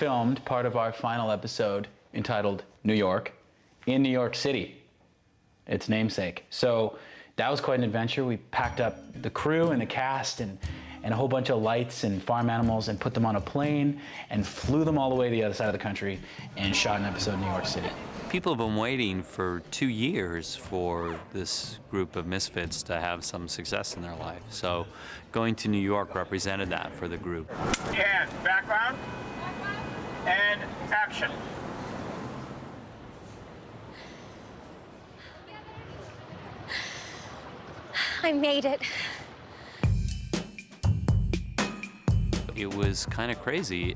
filmed part of our final episode entitled New York in New York City, its namesake. So that was quite an adventure. We packed up the crew and the cast and a whole bunch of lights and farm animals and put them on a plane and flew them all the way to the other side of the country and shot an episode in New York City. People have been waiting for 2 years for this group of misfits to have some success in their life. So going to New York represented that for the group. And background and action. I made it. It was kind of crazy.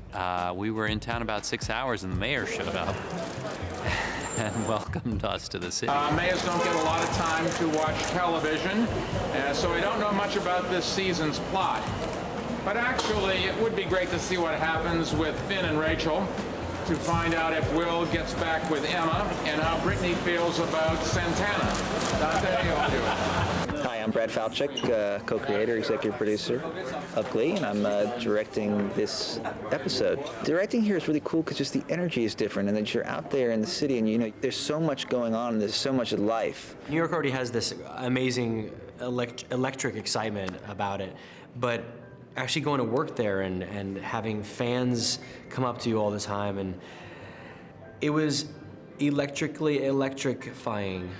We were in town about 6 hours and the mayor showed up and welcomed us to the city. Mayors don't get a lot of time to watch television, so I don't know much about this season's plot. But actually, it would be great to see what happens with Finn and Rachel, to find out if Will gets back with Emma, and how Brittany feels about Santana. Dante, I'll do it. Hi, I'm Brad Falchuk, co-creator, executive producer of Glee, and I'm directing this episode. Directing here is really cool because just the energy is different, and that you're out there in the city, and you know there's so much going on, and there's so much life. New York already has this amazing electric excitement about it, but actually going to work there and having fans come up to you all the time, and it was electrifying.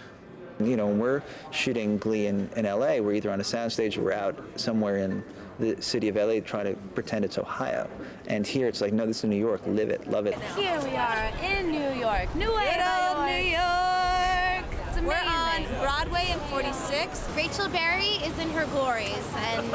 You know, when we're shooting Glee in LA, we're either on a soundstage or we're out somewhere in the city of LA trying to pretend it's Ohio. And here it's like, no, this is New York, live it, love it. Here we are in New York. New York. It's amazing. We're on Broadway and 46. Rachel Berry is in her glories, and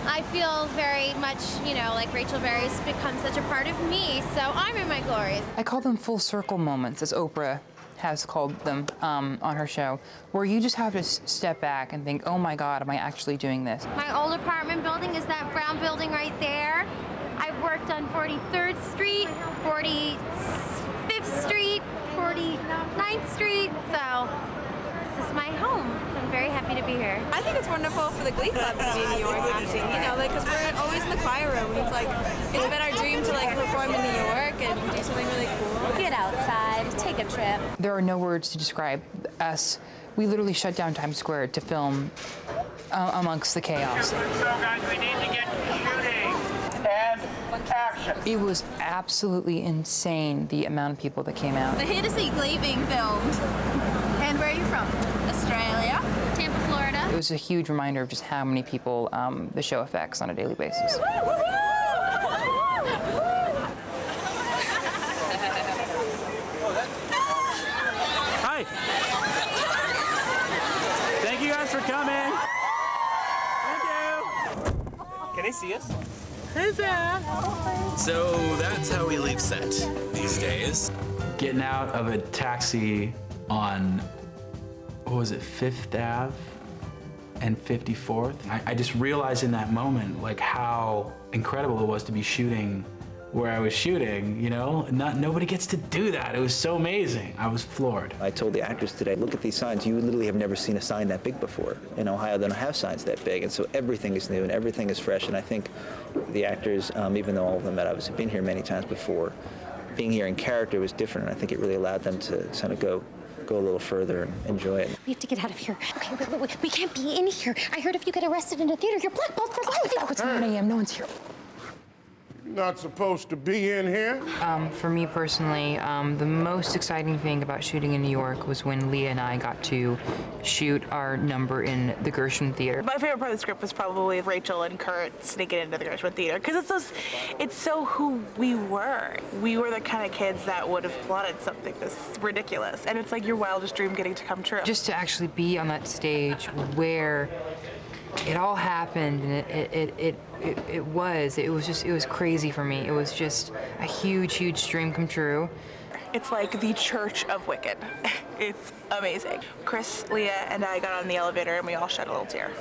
I feel very much, you know, like Rachel Berry's become such a part of me, so I'm in my glories. I call them full circle moments, as Oprah has called them on her show, where you just have to step back and think, oh my God, am I actually doing this? My old apartment building is that brown building right there. I've worked on 43rd Street, 45th Street, 49th Street, so this is my home. I'm very happy to be here. I think it's wonderful for the Glee Club to be in New York acting, you know, like, because we're always in the choir room, and it's like, it's been our dream to, like, perform in New York and do something really cool. Get outside, take a trip. There are no words to describe us. We literally shut down Times Square to film amongst the chaos. So, guys, we need to get shooting. And action. It was absolutely insane, the amount of people that came out. We're here to see Glee being filmed. And where are you from? Australia. Tampa, Florida. It was a huge reminder of just how many people the show affects on a daily basis. Hi. Thank you guys for coming. Thank you. Can they see us? So that's how we leave set these days. Getting out of a taxi on, what was it, 5th Ave and 54th. I just realized in that moment, like, how incredible it was to be shooting where I was shooting, you know? Nobody gets to do that. It was so amazing. I was floored. I told the actors today, look at these signs. You literally have never seen a sign that big before. In Ohio, they don't have signs that big, and so everything is new and everything is fresh, and I think the actors, even though all of them had obviously been here many times before, being here in character was different, and I think it really allowed them to kind of go a little further and enjoy it. We have to get out of here. Okay, wait. We can't be in here. I heard if you get arrested in a theater, you're blackballed for life. Oh, it's 9 a.m. No one's here. Not supposed to be in here. For me personally, the most exciting thing about shooting in New York was when Leah and I got to shoot our number in the Gershwin Theatre. My favorite part of the script was probably Rachel and Kurt sneaking into the Gershwin Theatre, because it's so who we were. We were the kind of kids that would have plotted something this ridiculous, and it's like your wildest dream getting to come true. Just to actually be on that stage where it all happened, and it was crazy for me. It was just a huge dream come true. It's like the Church of Wicked. It's amazing. Chris, Leah, and I got on the elevator and we all shed a little tear.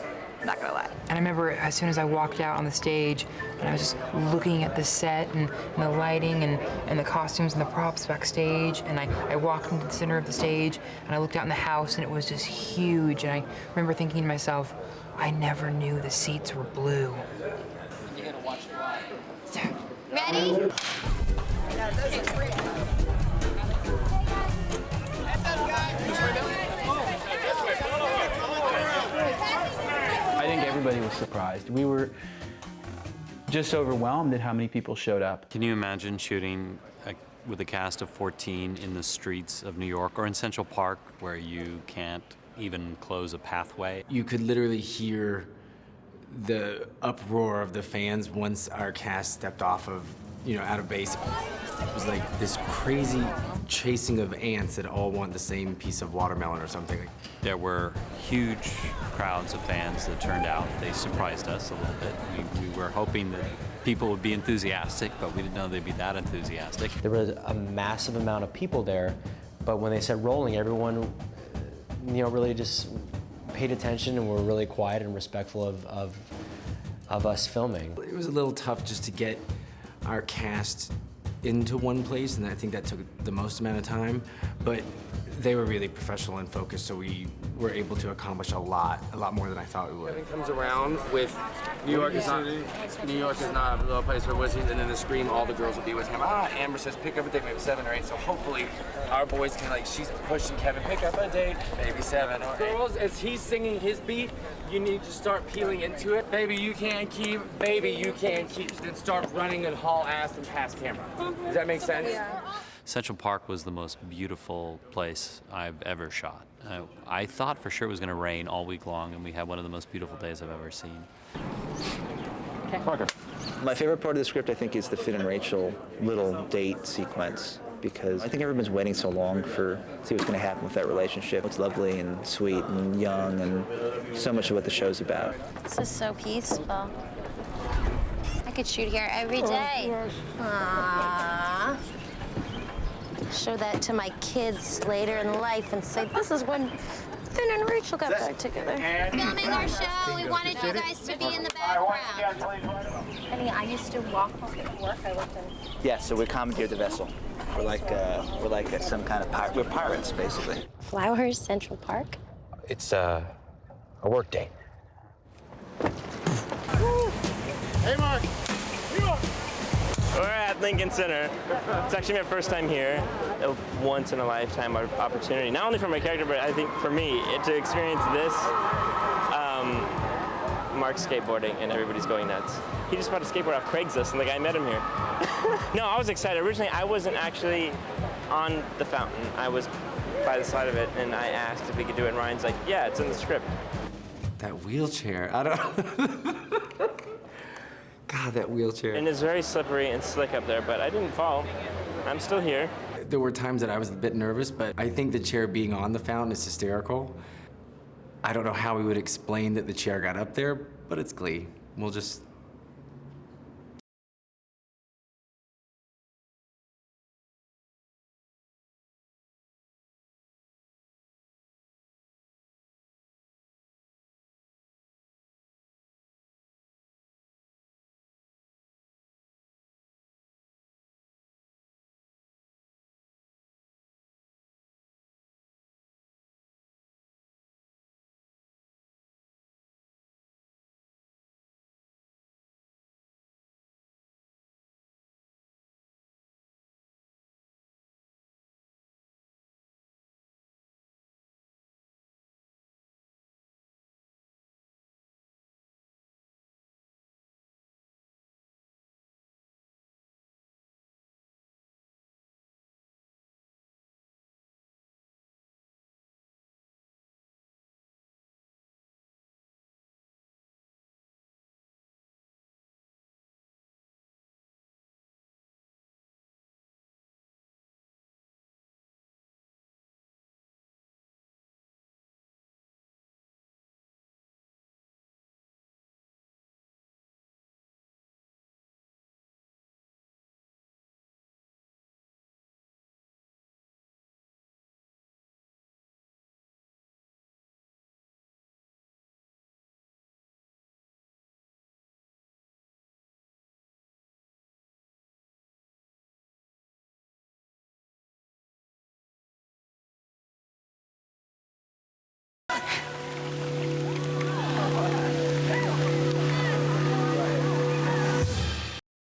I'm not gonna lie. And I remember as soon as I walked out on the stage, and I was just looking at the set and the lighting and the costumes and the props backstage, and I walked into the center of the stage and I looked out in the house and it was just huge, and I remember thinking to myself, I never knew the seats were blue. Ready? I think everybody was surprised. We were just overwhelmed at how many people showed up. Can you imagine shooting with a cast of 14 in the streets of New York or in Central Park where you can't even close a pathway? You could literally hear the uproar of the fans once our cast stepped off of, out of base. It was like this crazy chasing of ants that all want the same piece of watermelon or something. There were huge crowds of fans that turned out. They surprised us a little bit. We were hoping that people would be enthusiastic, but we didn't know they'd be that enthusiastic. There was a massive amount of people there, but when they said rolling, everyone, really just paid attention and were really quiet and respectful of us filming. It was a little tough just to get our cast into one place, and I think that took the most amount of time, but they were really professional and focused, so we were able to accomplish a lot more than I thought we would. Kevin comes around with New York is not a little place for wussies, and then the scream, all the girls will be with him. Amber says pick up a date, maybe 7 or 8, so hopefully our boys can, she's pushing Kevin, pick up a date, maybe 7 or 8. Girls, as he's singing his beat, you need to start peeling into it. Baby, you can keep, then start running and haul ass and pass camera. Does that make sense? Yeah. Central Park was the most beautiful place I've ever shot. I thought for sure it was going to rain all week long, and we had one of the most beautiful days I've ever seen. Okay. Parker. My favorite part of the script, I think, is the Finn and Rachel little date sequence, because I think everyone's waiting so long to see what's going to happen with that relationship. It's lovely and sweet and young and so much of what the show's about. This is so peaceful. I could shoot here every day. Aww. Show that to my kids later in life and say, this is when Finn and Rachel got back together. Filming our show, we wanted you guys to be in the background. I used to walk home from work. I worked in... Yeah, so we commandeered the vessel. We're like some kind of pirate. We're pirates, basically. Flowers, Central Park. It's a work day. Hey, Mark. We're at Lincoln Center. It's actually my first time here. A once-in-a-lifetime opportunity, not only for my character, but I think for me, to experience this. Mark's skateboarding and everybody's going nuts. He just bought a skateboard off Craigslist and the guy met him here. No, I was excited. Originally, I wasn't actually on the fountain. I was by the side of it, and I asked if we could do it, and Ryan's like, yeah, it's in the script. That wheelchair, I don't... God, that wheelchair. And it's very slippery and slick up there, but I didn't fall. I'm still here. There were times that I was a bit nervous, but I think the chair being on the fountain is hysterical. I don't know how we would explain that the chair got up there, but it's Glee. We'll just...